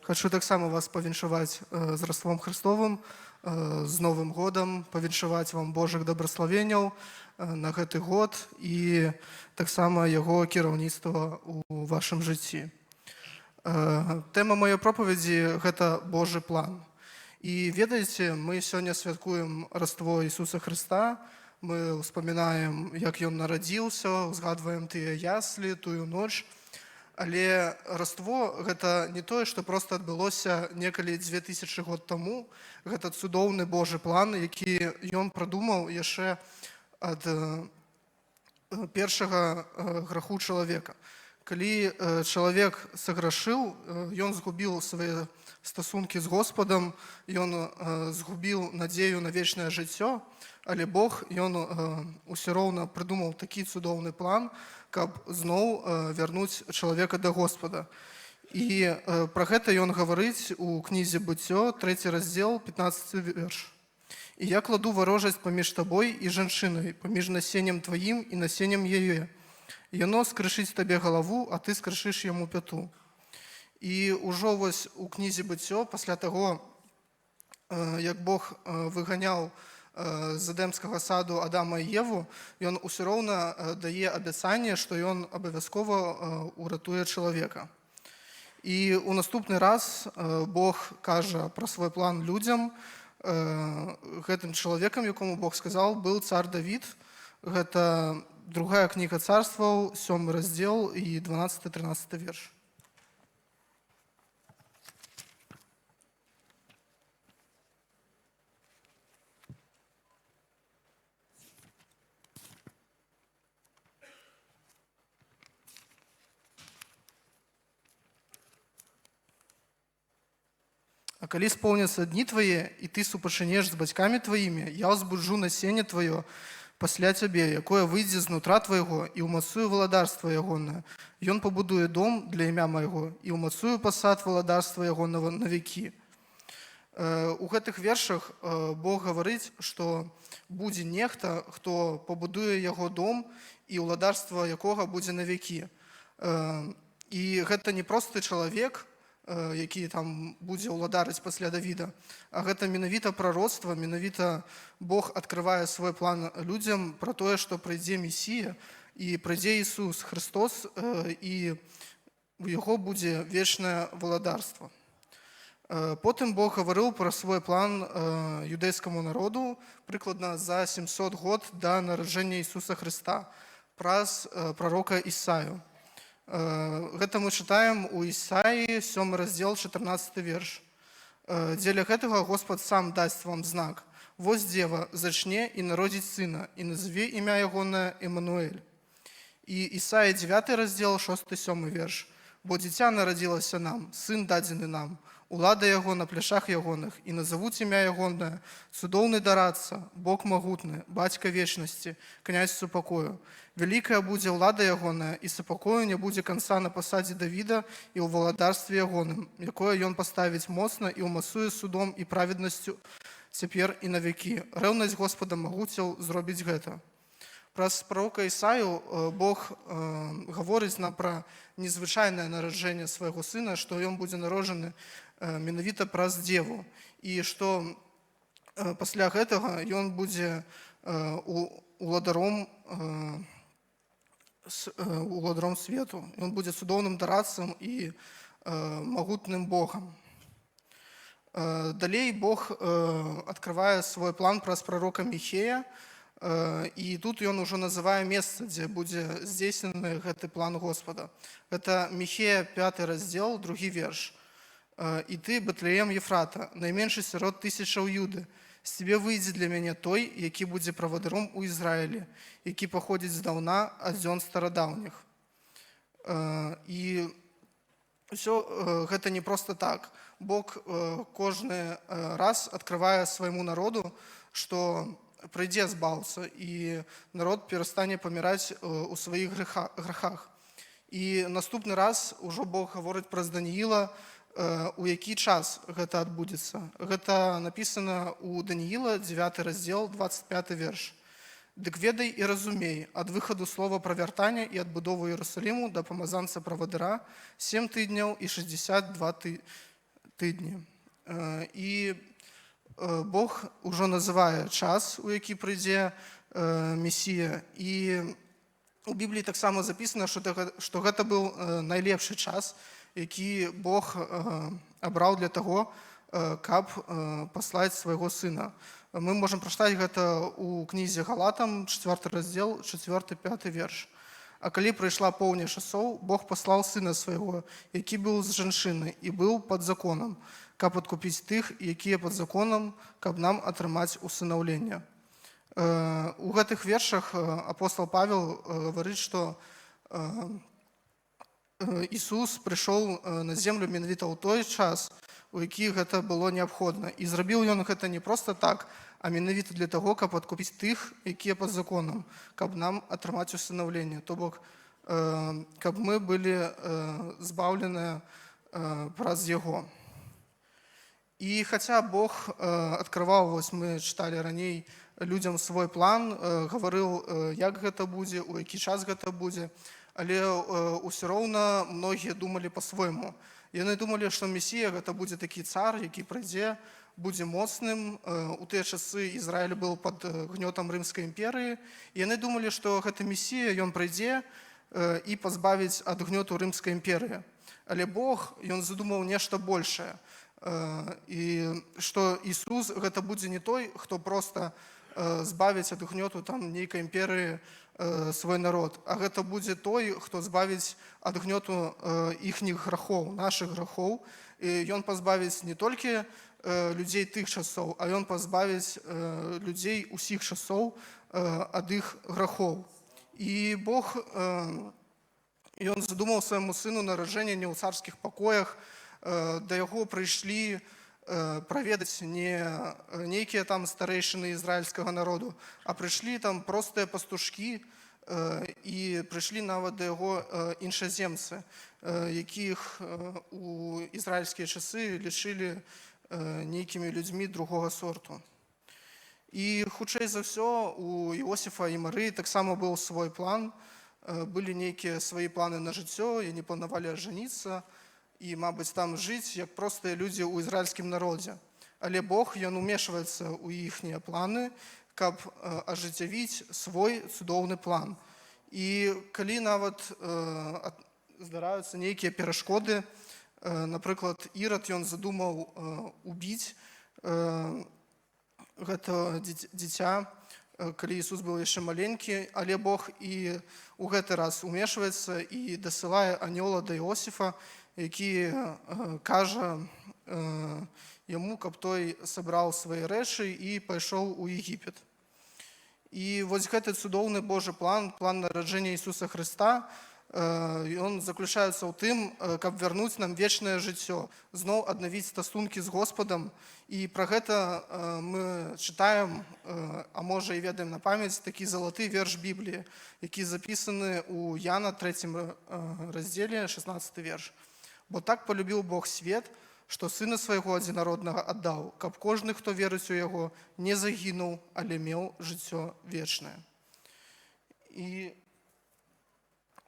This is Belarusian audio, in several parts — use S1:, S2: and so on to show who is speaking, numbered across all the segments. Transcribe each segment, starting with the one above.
S1: Хочу таксама вас павіншаваць з Раством Христовым, з Новым годам, павіншаваць вам Божых дабраславенняў на гэты год і таксама яго кіраўніцтва ў вашым жыцці. Тэма маёй пропаведзі – гэта Божы план. І ведаеце, мы сёння святкуем Раство Ісуса Христа, мы ўспамінаем, як Ён нарадзіўся, узгадваем тыя яслі, тую ноч. Але Раство – гэта не тое, што проста адбылося некалі 2000 год таму. Гэта цудоўны Божы план, які Ён прадумаў яшчэ ад першага граху чалавека. Калі чалавек саграшыў, ён згубіў свае стасункі з Господам, ён згубіў надзею на вечнае жыццё, але Бог, ён усё роўна прыдумаў такі цудоўны план, каб зноў вярнуць чалавека да Господа. І пра гэта ён гаварыць у кнізе «Буццё», 3 раздзел, 15 верш. «І я кладу варожасць паміж табой і жанчынай, паміж насеннем тваім і насеннем яе. Яно скрышыць табе галаву, а ты скрышыш яму пяту». І ўжо вось у кнізе «Буццё», пасля таго, як Бог выганяў з эдэмскага саду Адама і Еву, ён усё роўна дае абяцанне, што ён абавязкова уратуе чалавека. І ў наступны раз Бог кажа пра свой план людзям. Гэтым чалавекам, якому Бог сказаў, быў цар Давід. Гэта другая кніга царстваў, 7 раздзел і 12-13 верш. «А калі сполняцца дні твае, і ты супачынеш з бацькамі тваімі, я ўзбуджу насенне тваё пасля цябе, якое выйдзе знутра твайго, і ўмацую валадарства ягонае. Ён пабудуе дом для імя майго, і ўмацую пасад валадарства яго на векі». У гэтых вершах Бог гаварыць, што будзе нехта, хто пабудуе яго дом, і ўладарства якога будзе на векі. І гэта не просты чалавек, які там будзе ўладарыць пасля Давіда, а гэта менавіта прароцтва, менавіта Бог адкрывае свой план людзям пра тое, што прыйдзе Месія і прыйдзе Ісус Христос, і у яго будзе вечнае валадарства. Потым Бог гаварыў пра свой план юдэйскаму народу прыкладна за 700 год да нараджэння Ісуса Христа праз прарока Ісаю. Гэта мы чытаем у Ісаі, 7 раздзел, 14 верш. «Дзеля гэтага Господ сам дасць вам знак. Вось дзева зачне і народзіць сына, і назаве імя ягонае Эмануэль». І Ісаі, 9 раздзел, 6-7 верш. «Бо дзіця нарадзілася нам, сын дадзены нам, улада яго на пляшах ягоных, і назавуць імя ягонае цудоўны дарадца, Бог магутны, бацька вечнасці, князь супакою. Вялікая будзе ўлада ягоная, і супакою не будзе канца на пасадзе Давіда і ў валадарстве ягоным, якое ён паставіць моцна і ўмацуе судом і праведнасцю цяпер і на векі. Рэўнасць Господа магуцяў зробіць гэта». Праз прарока Ісаю Бог гаворыць нам пра незвычайнае нараджэнне свайго сына, што ён будзе народжаны менавіта праз дзеву, і што пасля гэтага ён будзе уладаром свету. Ён будзе цудоўным дарадцам і магутным Богам. Далей Бог адкрывае свой план праз прарока Міхея, і тут ён ужо называе месца, дзе будзе здзейснены гэты план Господа. Гэта Міхея, 5 раздзел, 2 верш. «І ты, Бэтлеем Ефрата, найменшы сярод тысячаў Юды, з цябе выйдзе для мяне той, які будзе правадаром у Ізраілі, які паходзіць здаўна ад дзён старадаўніх». І ўсё гэта не проста так. Бог кожны раз адкрывае свайму народу, што прыйдзе збаўца, і народ перастане паміраць у сваіх грахах. І наступны раз ужо Бог гаворыць праз Данііла, у які час гэта адбудзецца. Гэта напісана у Данііла, 9 раздзел, 25 верш. «Дык ведай і разумей, ад выхаду слова пра вяртанне і адбудову Іерусаліму да памазанца правадыра 7 тыдняў і 62 тыдні. І Бог ужо называе час, у які прыйдзе Месія. І у Бібліі таксама запісана, што гэта быў найлепшы час, які Бог абраў для таго, каб паслаць свайго сына. Мы можам прачытаць гэта ў кнізе Галатам, 4 раздзел, 4-5 верш. А калі прыйшла поўня часоў, Бог паслаў сына свайго, які быў з жанчыны і быў пад законам, каб адкупіць тых, якія пад законам, каб нам атрымаць усынаўленне. У гэтых вершах апостол Павел гаварыць, што Ісус прыйшоў на землю менавіта ў той час, у які гэта было неабходна. І зрабіў ён гэта не проста так, а менавіта для таго, каб адкупіць тых, якія пад законам, каб нам атрымаць усынаўленне. То бок, каб мы былі збаўленыя праз яго. І хаця Бог адкрываў, вось мы чыталі раней, людзям свой план, гаварыў, як гэта будзе, у які час гэта будзе, але ўсё роўна многія думалі па-свойму. Яны думалі, што Месія гэта будзе такі цар, які прыйдзе, будзе моцным. У тыя часы Ізраіль быў пад гнётам Рымскай імперыі. Яны думалі, што гэты Месія, ён прыйдзе і пазбавіць ад гнёту Рымскай імперыі. Але Бог, ён задумаў нешта большае. І што Ісус гэта будзе не той, хто проста збавіць ад гнёту там нейкай імперыі свой народ, а гэта будзе той, хто збавіць ад гнёту іхніх грахоў, нашых грахоў. І ён пазбавіць не толькі людзей тых часоў, а ён пазбавіць людзей усіх часоў ад іх грахоў. І Бог, ён задумаў свайму сыну нараджэнне не ў царскіх пакоях, да яго прыйшлі праведаць не нейкія там старэйшыны ізраільскага народу, а прыйшлі там простыя пастушкі і прыйшлі нават да яго іншаземцы, якіх у ізраільскія часы лічылі нейкімі людзьмі другога сорту. І хутчэй за ўсё у Іосіфа і Марыі таксама быў свой план, былі нейкія свае планы на жыццё, і не планавалі ажаніцца, і, мабыць, там жыць, як простыя людзі ў ізраільскім народзе. Але Бог, ён умешваецца ў іхнія планы, каб ажыццявіць свой цудоўны план. І калі нават здараюцца нейкія перашкоды, напрыклад, Ірад, ён задумаў убіць гэта дзіця, калі Ісус быў яшчэ маленькі, але Бог і ў гэты раз умешваецца і дасылае анёла да Іосіфа, які кажа яму, каб той сабраў свае рэчы і пайшоў у Егіпет. І вось гэты цудоўны Божы план, план нараджэння Ісуса Хрыста, ён заключаецца ў тым, каб вярнуць нам вечнае жыццё, зноў аднавіць стасункі з Господам. І пра гэта мы чытаем, а можа і ведаем на памяць, такі залаты верш Бібліі, які запісаны ў Яна 3 раздзеле, 16 верш. «Бо так полюбіў Бог свет, што сына свайго адзінароднага аддаў, каб кожны, хто верыць у яго, не загінуў, але меў жыццё вечнае». І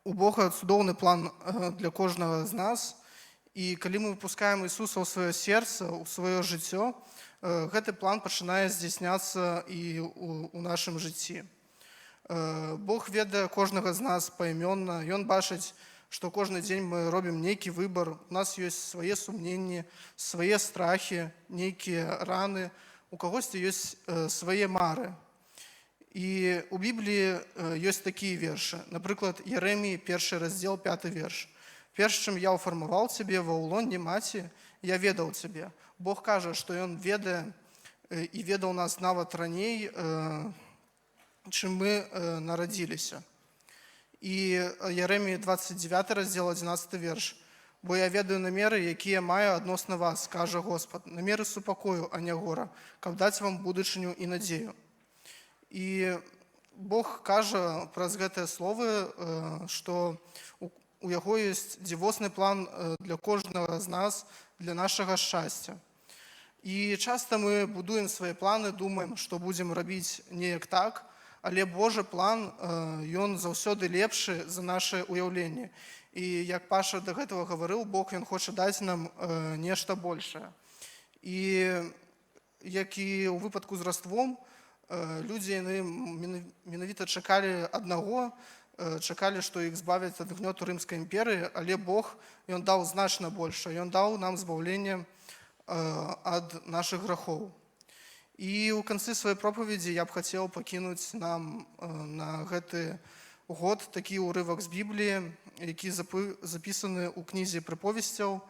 S1: у Бога цудоўны план для кожнага з нас. І калі мы выпускаем Ісуса ў сваё сэрца, ў сваё жыццё, гэты план пачынае здзяйсняцца і ў нашым жыцці. Бог ведае кожнага з нас паімённа, ён бачыць, што кожны дзень мы робім нейкі выбар, у нас ёсць свае сумненні, свае страхі, нейкія раны, у кагосьці ёсць свае мары. І у Бібліі ёсць такія вершы. Напрыклад, Єремії, 1 раздзел, 5 верш. «Перш чым я ўфармаваў цябе ва ўлоне маці, я ведаў цябе». Бог кажа, што ён ведае і ведаў нас нават раней, чым мы нарадзіліся. І Єремії 29 раздзел, 11 верш. «Бо я ведаю намеры, якія маю адносна вас, кажа Господ, намеры супакою, а не гора, каб даць вам будучыню і надзею». І Бог кажа праз гэтыя словы, што у яго ёсць дзівосны план для кожнага з нас, для нашага шчасця. І часта мы будуем свае планы, думаем, што будзем рабіць неяк так, але Божы план, ён заўсёды лепшы за наше ўяўленне. І як Паша до гэтага гаварыў, Бог ён хоча даць нам нешта большае. І як і ў выпадку з раством, людзі яны менавіта чакалі аднаго, чакалі, што іх збавяць ад гнёту рымскай імперыі, але Бог ён даў значна больш, ён даў нам збаўленне ад нашых грахоў. І ў канцы сваёй пропаведзі я б хацеў пакінуць нам на гэты год такі ўрывак з Бібліі, які запісаны ў кнізе прыповесцяў,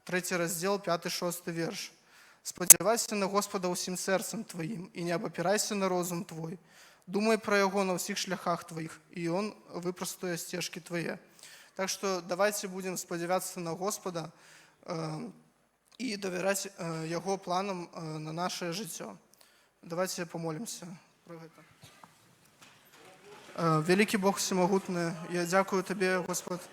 S1: 3 раздзел, 5-6 верш. «Спадзявайся на Господа ўсім сэрцам тваім і не абапірайся на розум твой. Думай пра яго на ўсіх шляхах тваіх, і ён выпрастуе сцежкі твае». Так што давайце будзем спадзявацца на Господа і давяраць яго планам на нашае жыццё. Давайте помолимся про гэта. Великий Бог всемогутный, я дякую Тебе, Господь,